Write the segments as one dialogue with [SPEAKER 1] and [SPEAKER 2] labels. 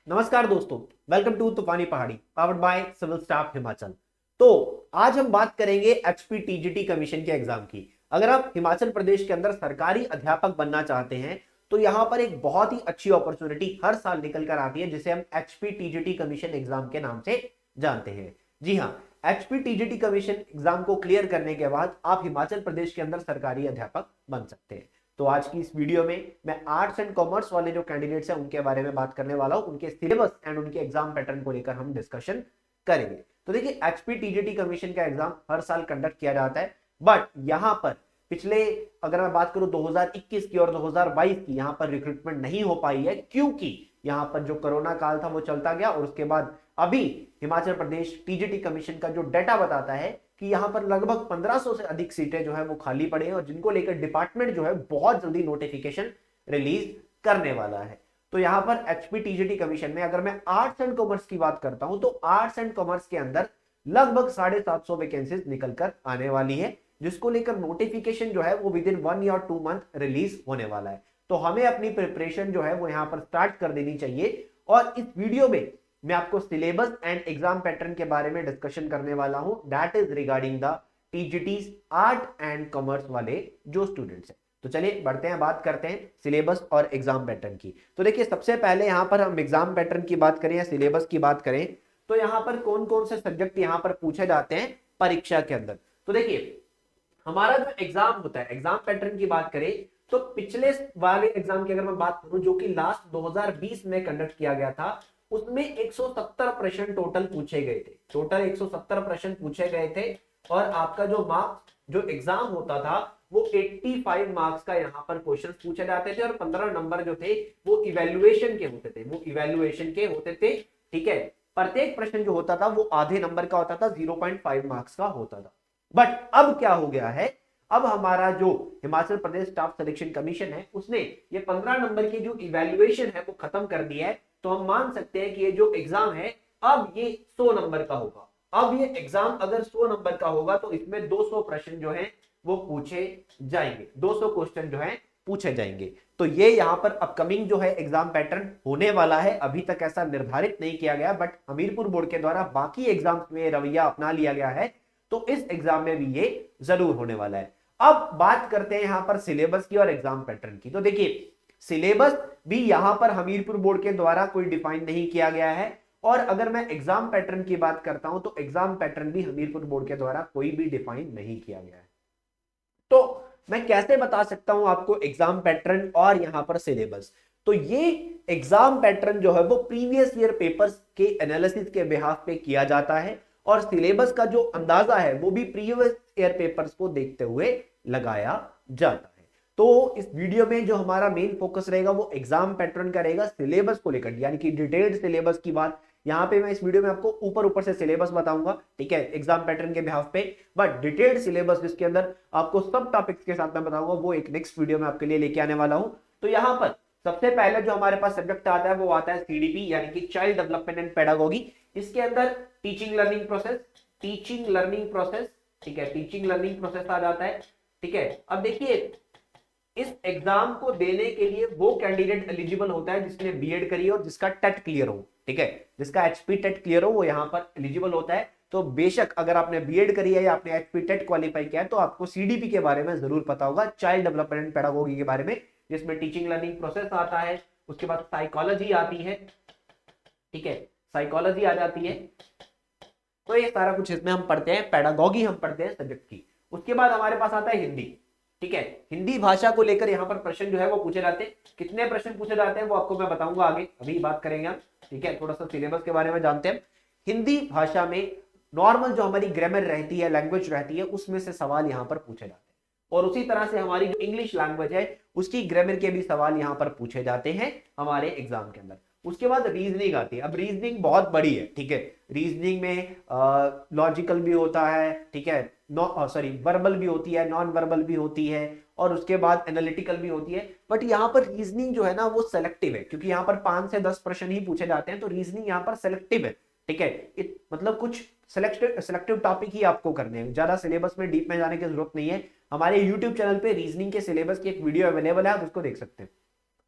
[SPEAKER 1] नमस्कार दोस्तों, welcome to Toofani Pahadi powered by civil staff Himachal. तो आज हम बात करेंगे एचपी टीजीटी कमीशन के एग्जाम की। अगर आप हिमाचल प्रदेश के अंदर सरकारी अध्यापक बनना चाहते हैं तो यहां पर एक बहुत ही अच्छी अपॉर्चुनिटी हर साल निकल कर आती है, जिसे हम एचपी टीजीटी कमीशन एग्जाम के नाम से जानते हैं। जी हाँ, एचपी टीजीटी कमीशन एग्जाम को क्लियर करने के बाद आप हिमाचल प्रदेश के अंदर सरकारी अध्यापक बन सकते हैं। तो आज की इस वीडियो में मैं आर्ट्स एंड कॉमर्स वाले जो कैंडिडेट्स हैं उनके बारे में बात करने वाला हूं, उनके सिलेबस एंड उनके एग्जाम पैटर्न को लेकर हम डिस्कशन करेंगे। तो देखिए, एचपी टीजीटी कमीशन का एग्जाम हर साल कंडक्ट किया जाता है, बट यहां पर पिछले अगर मैं बात करूं 2021 की और 2022 की, यहां पर रिक्रूटमेंट नहीं हो पाई है क्योंकि यहां पर जो कोरोना काल था वो चलता गया। और उसके बाद अभी हिमाचल प्रदेश टीजीटी कमीशन का जो डाटा बताता है कि यहां पर लगभग 1500 से अधिक सीटें जो है वो खाली पड़ी हैं और जिनको लेकर डिपार्टमेंट जो है बहुत जल्दी नोटिफिकेशन रिलीज करने वाला है। तो यहां पर एचपी टीजीटी कमीशन में अगर मैं आर्ट्स एंड कॉमर्स की बात करता हूं तो आर्ट्स एंड कॉमर्स के अंदर लगभग 750 वैकेंसीज निकल कर आने वाली है, जिसको लेकर नोटिफिकेशन जो है वो विद इन 1 या 2 मंथ रिलीज होने वाला है। तो हमें अपनी प्रिपरेशन जो है वो यहां पर स्टार्ट कर देनी चाहिए। और इस वीडियो में मैं आपको सिलेबस एंड एग्जाम पैटर्न के बारे में डिस्कशन करने वाला हूं, that is regarding the TGTs art and commerce वाले जो स्टूडेंट्स हैं। तो चलिए बढ़ते हैं, बात करते हैं सिलेबस और एग्जाम पैटर्न की। तो देखिए, सबसे पहले यहां पर हम एग्जाम पैटर्न की बात करें या सिलेबस की बात करें तो यहां पर कौन कौन से सब्जेक्ट यहां पर पूछे जाते हैं परीक्षा के अंदर। तो देखिए, हमारा जो एग्जाम होता है, एग्जाम पैटर्न की बात करें तो पिछले वाले एग्जाम की अगर मैं बात करूं जो कि लास्ट 2020 में कंडक्ट किया गया था, उसमें 170 प्रश्न टोटल पूछे गए थे। टोटल 170 प्रश्न पूछे गए थे और आपका जो मार्क्स जो एग्जाम होता था वो 85 मार्क्स का यहाँ पर क्वेश्चन पूछे जाते थे और 15 नंबर जो थे वो इवेल्युएशन के होते थे, वो इवेल्युएशन के होते थे। ठीक है, प्रत्येक प्रश्न जो होता था वो आधे नंबर का होता था, 0.5 मार्क्स का होता था। बट अब क्या हो गया है, अब हमारा जो Himachal Pradesh staff selection commission है उसने ये 15 नंबर की जो इवेल्युएशन है वो खत्म कर दिया है। तो हम मान सकते हैं कि ये जो एग्जाम है अब ये 100 नंबर का होगा। अब ये एग्जाम अगर 100 नंबर का होगा तो इसमें 200 प्रश्न जो हैं वो पूछे जाएंगे, 200 क्वेश्चन जो हैं पूछे जाएंगे। तो ये यहाँ पर अपकमिंग जो है एग्जाम पैटर्न होने वाला है। अभी तक ऐसा निर्धारित नहीं किया गया, बट हमीरपुर बोर्ड के द्वारा बाकी एग्जाम्स में रवैया अपना लिया गया है, तो इस एग्जाम में भी ये जरूर होने वाला है। अब बात करते हैं यहां पर सिलेबस की और एग्जाम पैटर्न की। तो देखिए, सिलेबस भी यहां पर हमीरपुर बोर्ड के द्वारा कोई डिफाइन नहीं किया गया है और अगर मैं एग्जाम पैटर्न की बात करता हूं तो एग्जाम पैटर्न भी हमीरपुर बोर्ड के द्वारा कोई भी डिफाइन नहीं किया गया है। तो मैं कैसे बता सकता हूं आपको एग्जाम पैटर्न और यहां पर सिलेबस। तो ये एग्जाम पैटर्न जो है वो प्रीवियस ईयर पेपर्स के एनालिसिस के बिहाफ पे किया जाता है और सिलेबस का जो अंदाजा है वो भी प्रीवियस ईयर पेपर्स को देखते हुए लगाया जाता है। तो इस वीडियो में जो हमारा मेन फोकस रहेगा वो एग्जाम पैटर्न का रहेगा, सिलेबस को लेकर, यानी कि डिटेल्ड सिलेबस की बात यहां पे मैं इस वीडियो में आपको ऊपर ऊपर से सिलेबस बताऊंगा, ठीक है, एग्जाम पैटर्न के बिहाफ पे। बट डिटेल्ड सिलेबस जिसके अंदर आपको सब टॉपिक्स के साथ में बताऊंगा वो एक नेक्स्ट वीडियो में आपके लिए लेके आने वाला हूं। तो यहां पर सबसे पहले जो हमारे पास सब्जेक्ट आता है वो आता है सीडीपी, यानी कि चाइल्ड डेवलपमेंट एंड पेडागोगी। इसके अंदर teaching learning process, teaching learning process, ठीक है, टीचिंग लर्निंग प्रोसेस आ जाता है। ठीक है, अब देखिए, इस एग्जाम को देने के लिए वो कैंडिडेट एलिजिबल होता है जिसने बीएड करी और जिसका टेट क्लियर हो। ठीक है, जिसका एचपी टेट क्लियर हो वो यहां पर एलिजिबल होता है। तो बेशक अगर आपने बीएड करी है या आपने एचपी टेट क्वालिफाई किया है तो आपको सीडीपी के बारे में जरूर पता होगा, चाइल्ड डेवलपमेंट एंड पेडागोगी के बारे में, जिसमें टीचिंग लर्निंग प्रोसेस आता है, उसके बाद साइकोलॉजी आती है। ठीक है, साइकोलॉजी आ जाती है। तो ये सारा कुछ इसमें हम पढ़ते हैं, पेडागोगी हम पढ़ते हैं सब्जेक्ट की। उसके बाद हमारे पास आता है हिंदी। ठीक है, हिंदी भाषा को लेकर यहाँ पर प्रश्न जो है वो पूछे जाते हैं। कितने प्रश्न पूछे जाते हैं वो आपको मैं बताऊंगा आगे, अभी बात करेंगे हम। ठीक है, थोड़ा सा सिलेबस के बारे में जानते हैं। हिंदी भाषा में नॉर्मल जो हमारी ग्रामर रहती है, लैंग्वेज रहती है, उसमें से सवाल यहाँ पर पूछे जाते हैं और उसी तरह से हमारी जो इंग्लिश लैंग्वेज है उसकी ग्रामर के भी सवाल यहाँ पर पूछे जाते हैं हमारे एग्जाम के अंदर। उसके बाद रीजनिंग आती है। अब रीजनिंग बहुत बड़ी है, ठीक है, रीजनिंग में लॉजिकल भी होता है, ठीक है, वर्बल भी होती है, नॉन वर्बल भी होती है और उसके बाद एनालिटिकल भी होती है। बट यहाँ पर रीजनिंग जो है ना वो सेलेक्टिव है, क्योंकि यहाँ पर 5 से 10 प्रश्न ही पूछे जाते हैं, तो रीजनिंग यहाँ पर सेलेक्टिव है। ठीक है, मतलब कुछ सिलेक्टिव टॉपिक ही आपको करने हैं, ज्यादा सिलेबस में डीप में जाने की जरूरत नहीं है। हमारे यूट्यूब चैनल पे रीजनिंग के सिलेबस की एक वीडियो अवेलेबल है, आप उसको देख सकते हैं।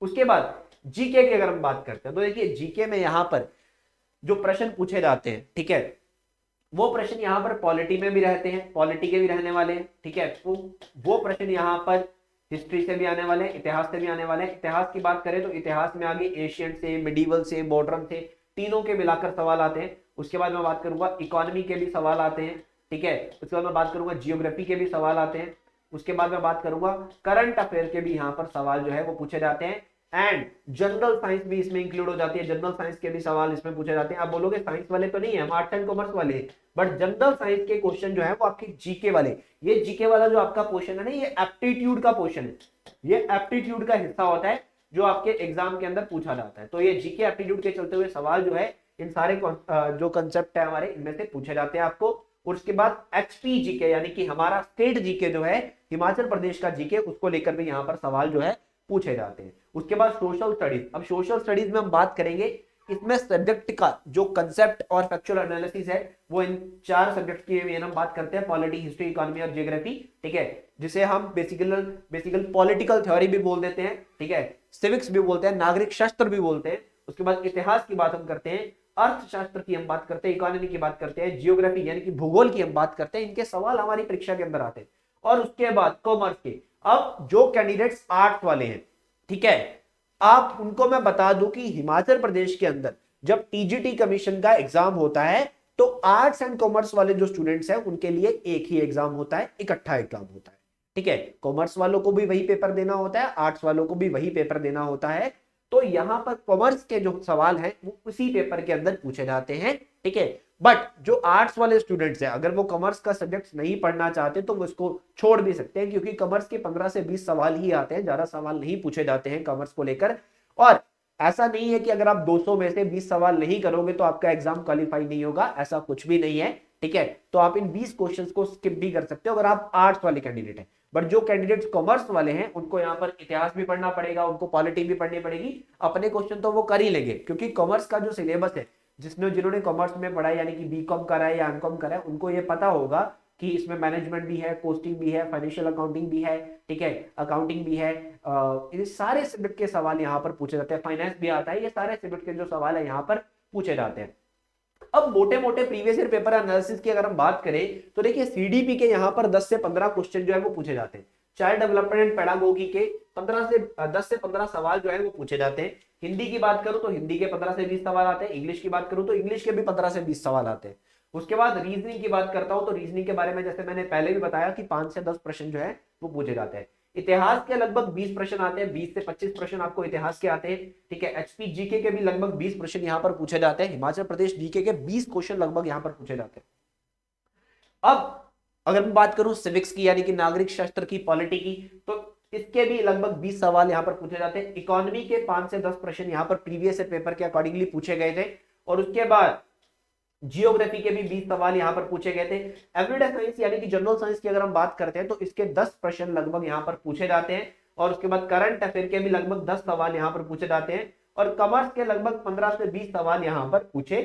[SPEAKER 1] उसके बाद जीके की अगर हम बात करते हैं तो देखिए जीके में यहां पर जो प्रश्न पूछे जाते हैं, ठीक है, वो प्रश्न यहाँ पर पॉलिटी में भी रहते हैं, पॉलिटी के भी रहने वाले हैं, ठीक है। तो वो प्रश्न यहाँ पर हिस्ट्री से भी आने वाले हैं, इतिहास से भी आने वाले हैं। इतिहास की बात करें तो इतिहास में आगे एशियन से, मिडीवल से, मॉडर्न से, तीनों के मिलाकर सवाल आते हैं। उसके बाद मैं बात करूंगा इकोनॉमी के भी सवाल आते हैं, ठीक है। उसके बाद मैं बात करूंगा जियोग्राफी के भी सवाल आते हैं। उसके बाद मैं बात करूंगा करंट अफेयर के भी यहाँ पर सवाल जो है वो पूछे जाते हैं। एंड जनरल साइंस भी इसमें इंक्लूड हो जाती है, जनरल साइंस के भी सवाल इसमें पूछे जाते हैं। आप बोलोगे साइंस वाले तो नहीं है, हम आर्ट्स एंड कॉमर्स वाले हैं, बट जनरल साइंस के क्वेश्चन जो है वो आपके जीके वाले, ये जीके वाला जो आपका क्वेश्चन है ना, ये एप्टीट्यूड का क्वेश्चन है, ये एप्टीट्यूड का हिस्सा होता है जो आपके एग्जाम के अंदर पूछा जाता है। तो ये जीके एप्टीट्यूड के चलते हुए सवाल जो है इन सारे जो कंसेप्ट है हमारे, इनमें से पूछे जाते हैं आपको। और उसके बाद एचपी जीके यानी कि हमारा स्टेट जीके जो है, हिमाचल प्रदेश का जीके, उसको लेकर भी यहाँ पर सवाल जो है पूछे जाते हैं। उसके बाद सोशल स्टडीज, अब सोशल स्टडीज में हम बात करेंगे, इसमें सब्जेक्ट का जो कंसेप्ट और फैक्चुअल एनालिसिस है वो इन 4 सब्जेक्ट की हम बात करते हैं, पॉलिटी, हिस्ट्री, इकोनॉमी और जियोग्राफी, ठीक है, जिसे हम बेसिकल पॉलिटिकल थ्योरी भी बोल देते हैं, ठीक है, सिविक्स भी बोलते हैं, नागरिक शास्त्र भी बोलते हैं। उसके बाद इतिहास की बात हम करते हैं, अर्थशास्त्र की हम बात करते हैं, इकोनॉमी की बात करते हैं, जियोग्राफी यानी कि भूगोल की हम बात करते हैं। इनके सवाल हमारी परीक्षा के अंदर आते हैं। और उसके बाद कॉमर्स के, अब जो कैंडिडेट्स आर्ट्स वाले हैं, ठीक है, आप उनको मैं बता दूं कि हिमाचल प्रदेश के अंदर जब टीजीटी कमीशन का एग्जाम होता है तो आर्ट्स एंड कॉमर्स वाले जो स्टूडेंट्स हैं उनके लिए एक ही एग्जाम होता है, इकट्ठा एग्जाम होता है, ठीक है। कॉमर्स वालों को भी वही पेपर देना होता है, आर्ट्स वालों को भी वही पेपर देना होता है। तो यहां पर कॉमर्स के जो सवाल हैं वो उसी पेपर के अंदर पूछे जाते हैं, ठीक है। बट जो आर्ट्स वाले स्टूडेंट्स हैं, अगर वो कॉमर्स का सब्जेक्ट नहीं पढ़ना चाहते तो वो इसको छोड़ भी सकते हैं, क्योंकि कॉमर्स के 15 से 20 सवाल ही आते हैं, ज्यादा सवाल नहीं पूछे जाते हैं कॉमर्स को लेकर। और ऐसा नहीं है कि अगर आप 200 में से 20 सवाल नहीं करोगे तो आपका एग्जाम क्वालिफाई नहीं होगा, ऐसा कुछ भी नहीं है, ठीक है। तो आप इन 20 क्वेश्चंस को स्किप भी कर सकते हो अगर आप आर्ट्स वाले कैंडिडेट हैं। बट जो कैंडिडेट्स कॉमर्स वाले हैं उनको यहाँ पर इतिहास भी पढ़ना पड़ेगा, उनको पॉलिटी भी पढ़नी पड़ेगी। अपने क्वेश्चन तो वो कर ही लेंगे, क्योंकि कॉमर्स का जो सिलेबस है, जिन्होंने कॉमर्स में पढ़ा है यानी कि बीकॉम करा है या एमकॉम करा है, उनको ये पता होगा कि इसमें मैनेजमेंट भी है, कॉस्टिंग भी है, फाइनेंशियल अकाउंटिंग भी है, ठीक है, अकाउंटिंग भी है, ये सारे सब्जेक्ट के सवाल यहाँ पर पूछे जाते हैं, फाइनेंस भी आता है, ये सारे सब्जेक्ट के जो सवाल है यहाँ पर पूछे जाते हैं। अब मोटे मोटे प्रीवियस ईयर पेपर एनालिसिस की अगर हम बात करें तो देखिए सीडीपी के यहाँ पर 10 से 15 क्वेश्चन जो है वो पूछे जाते हैं। चाइल्ड डेवलपमेंट एंड पेडागोगी के 10 से 15 सवाल जो है वो पूछे जाते हैं। हिंदी की बात करूं तो हिंदी के 15 से 20 सवाल आते हैं, इंग्लिश की बात करूं तो इंग्लिश के भी 15 से 20 सवाल आते हैं। उसके बाद रीजनिंग की बात करता हूं तो रीजनिंग के बारे में जैसे मैंने पहले भी बताया कि 5 से 10 प्रश्न जो है वो पूछे जाते हैं। इतिहास के लगभग 20 प्रश्न आते हैं, 20 से 25 प्रश्न आपको इतिहास के आते हैं, ठीक है। एचपी जीके के भी लगभग 20 प्रश्न यहाँ पर पूछे जाते हैं। हिमाचल प्रदेश जीके के 20 क्वेश्चन लगभग यहाँ पर पूछे जाते हैं। अब अगर मैं बात करूं सिविक्स की यानी कि नागरिक शास्त्र की, पॉलिटी की, तो इसके भी लगभग 20 सवाल यहाँ पर पूछे जाते हैं। इकोनॉमी के 5 से 10 प्रश्न यहाँ पर प्रीवियस पेपर के अकॉर्डिंगली पूछे गए थे। और उसके बाद जियोग्राफी के भी 20 सवाल यहाँ पर पूछे गए थे। एवरीडे साइंस यानी कि जनरल साइंस की अगर हम बात करते हैं तो इसके 10 प्रश्न लगभग यहाँ पर पूछे जाते हैं। और उसके बाद करंट अफेयर के भी लगभग 10 सवाल यहाँ पर पूछे जाते हैं। और कॉमर्स के लगभग 15 से 20 सवाल यहाँ पर पूछे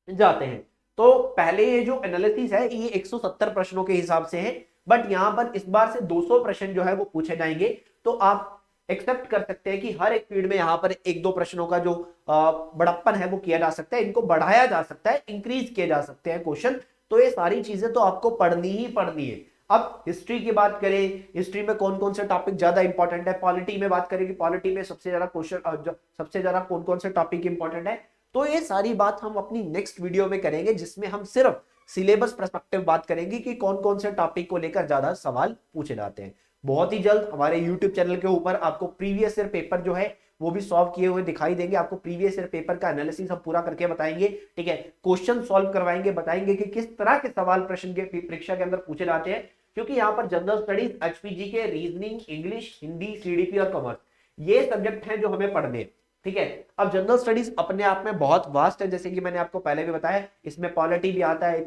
[SPEAKER 1] जाते हैं। तो पहले ये जो एनालिसिस है ये 170 प्रश्नों के हिसाब से है, बट यहां पर इस बार से 200 प्रश्न जो है वो पूछे जाएंगे। तो आप एक्सेप्ट कर सकते हैं कि हर एक फील्ड में यहां पर 1-2 प्रश्नों का जो बड़प्पन है वो किया जा सकता है, इनको बढ़ाया जा सकता है, इंक्रीज किए जा सकते हैं क्वेश्चन। तो ये सारी चीजें तो आपको पढ़नी ही पढ़नी है। अब हिस्ट्री की बात करें, हिस्ट्री में कौन कौन से टॉपिक ज्यादा इंपॉर्टेंट है, पॉलिटी में बात करें कि पॉलिटी में सबसे ज्यादा क्वेश्चन, सबसे ज्यादा कौन कौन से टॉपिक इंपॉर्टेंट है, तो ये सारी बात हम अपनी नेक्स्ट वीडियो में करेंगे, जिसमें हम सिर्फ सिलेबस पर्सपेक्टिव बात करेंगे कि कौन कौन से टॉपिक को लेकर ज्यादा सवाल पूछे जाते हैं। बहुत ही जल्द हमारे YouTube चैनल के ऊपर आपको प्रीवियस ईयर पेपर जो है वो भी सॉल्व किए हुए दिखाई देंगे। आपको प्रीवियस ईयर पेपर का एनालिसिस हम पूरा करके बताएंगे, ठीक है, क्वेश्चन सॉल्व करवाएंगे, बताएंगे कि किस तरह के सवाल प्रश्न के परीक्षा के अंदर पूछे जाते हैं। क्योंकि यहाँ पर जनरल स्टडीज, एचपीजी के, रीजनिंग, इंग्लिश, हिंदी, सीडीपी और कॉमर्स, ये सब्जेक्ट हैं जो हमें पढ़ने हैं, ठीक है। अब जनरल स्टडीज अपने आप में बहुत वास्ट है, जैसे कि मैंने आपको पहले भी बताया, इसमें पॉलिटी भी आता है,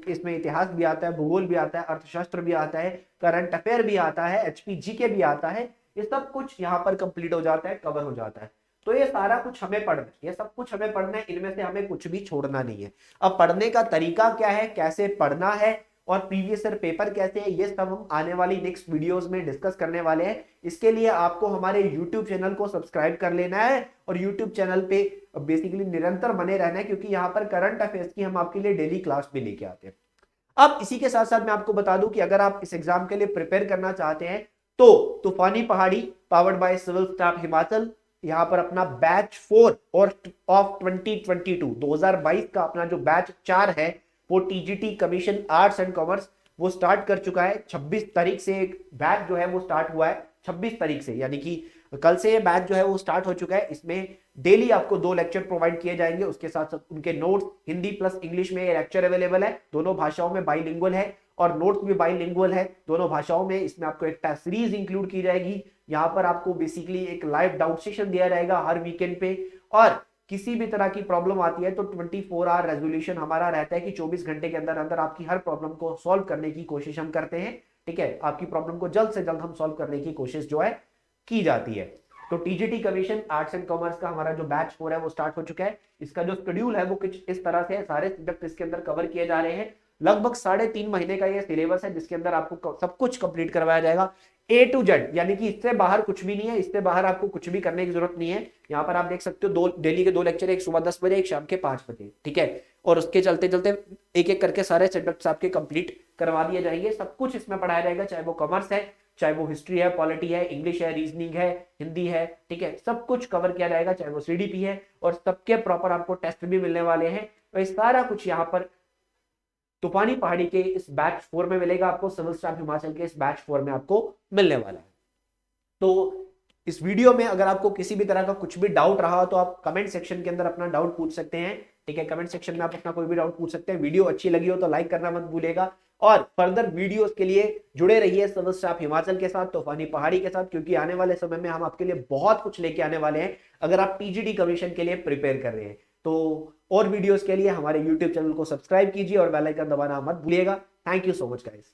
[SPEAKER 1] इसमें इतिहास भी आता है, भूगोल भी आता है, अर्थशास्त्र भी आता है, करंट अफेयर भी आता है, एचपीजी के भी आता है। ये सब कुछ यहाँ पर कंप्लीट हो जाता है, कवर हो जाता है। तो ये सारा कुछ हमें पढ़ना है, ये सब कुछ हमें पढ़ना है, इनमें से हमें कुछ भी छोड़ना नहीं है। अब पढ़ने का तरीका क्या है, कैसे पढ़ना है और प्रीवियस ईयर पेपर कैसे है, ये सब हम आने वाली नेक्स्ट वीडियोस में डिस्कस करने वाले हैं। इसके लिए आपको हमारे यूट्यूब चैनल को सब्सक्राइब कर लेना है और यूट्यूब चैनल पे बेसिकली निरंतर बने रहना है, क्योंकि यहाँ पर करंट अफेयर्स की हम आपके लिए डेली क्लास भी लेके आते हैं। अब इसी के साथ साथ मैं आपको बता दूं कि अगर आप इस एग्जाम के लिए प्रिपेयर करना चाहते हैं तो Toofani Pahadi powered by civil staff Himachal, यहां पर अपना बैच 4 और ऑफ 2022 का अपना जो बैच 4 है वो TGT commission arts and commerce वो स्टार्ट कर चुका है। 26 तारीख से एक बैच जो है वो स्टार्ट हुआ है, 26 तारीख से, यानी कि कल से ये बैच जो है वो स्टार्ट हो चुका है। इसमें डेली आपको 2 लेक्चर प्रोवाइड किए जाएंगे, उसके साथ साथ उनके नोट्स हिंदी प्लस इंग्लिश में ये लेक्चर अवेलेबल है, दोनों भाषाओं में बाइलिंगुअल है और नोट्स भी बाइलिंगुअल है दोनों भाषाओं में। इसमें आपको एक टेस्ट सीरीज इंक्लूड की जाएगी, यहाँ पर आपको बेसिकली एक लाइव डाउट सेशन दिया जाएगा हर वीकेंड पे, और किसी भी तरह की प्रॉब्लम आती है तो 24 आवर रेजोल्यूशन हमारा रहता है कि 24 घंटे के अंदर अंदर आपकी हर प्रॉब्लम को सॉल्व करने की कोशिश हम करते हैं। ठीक है, आपकी प्रॉब्लम को जल्द से जल्द हम सॉल्व करने की कोशिश जो है की जाती है। तो TGT commission arts and commerce का हमारा जो बैच 4 है वो स्टार्ट हो चुका है। इसका जो शेड्यूल है वो कुछ इस तरह से है, सारे सब्जेक्ट इसके अंदर कवर किए जा रहे हैं। लगभग 3.5 महीने का ये सिलेबस है जिसके अंदर आपको सब कुछ कंप्लीट करवाया जाएगा A to Z, यानी कि इससे बाहर कुछ भी नहीं है, इससे बाहर आपको कुछ भी करने की जरूरत नहीं है। यहाँ पर आप देख सकते हो डेली के 2 लेक्चर, एक सुबह 10 बजे एक शाम के 5 बजे। ठीक है, और उसके चलते चलते एक एक करके सारे सब्जेक्ट्स आपके कंप्लीट करवा दिए जाएंगे। सब कुछ इसमें पढ़ाया जाएगा, चाहे वो कॉमर्स है, चाहे वो हिस्ट्री है, पॉलिटी है, इंग्लिश है, रीजनिंग है, हिंदी है। ठीक है, सब कुछ कवर किया जाएगा, चाहे वो सीडीपी है, और सबके प्रॉपर आपको टेस्ट भी मिलने वाले हैं। तो सारा कुछ यहाँ पर तूफानी पहाड़ी के इस बैच 4 में मिलेगा आपको, सिविल स्टाफ हिमाचल के इस बैच 4 में आपको मिलने वाला है। तो इस वीडियो में अगर आपको किसी भी तरह का कुछ भी डाउट रहा तो आप कमेंट सेक्शन के अंदर अपना डाउट पूछ सकते हैं। ठीक है, कमेंट सेक्शन में आप अपना कोई भी डाउट पूछ सकते हैं। वीडियो अच्छी लगी हो तो लाइक करना मत भूलिएगा, और फर्दर वीडियोस के लिए जुड़े रहिए सिविल स्टाफ हिमाचल के साथ, तूफानी पहाड़ी के साथ, क्योंकि आने वाले समय में हम आपके लिए बहुत कुछ लेके आने वाले हैं अगर आप टीजीटी कमीशन के लिए प्रिपेयर कर रहे हैं। तो और वीडियोस के लिए हमारे यूट्यूब चैनल को सब्सक्राइब कीजिए और बेल आइकन दबाना मत भूलिएगा। Thank you so much guys.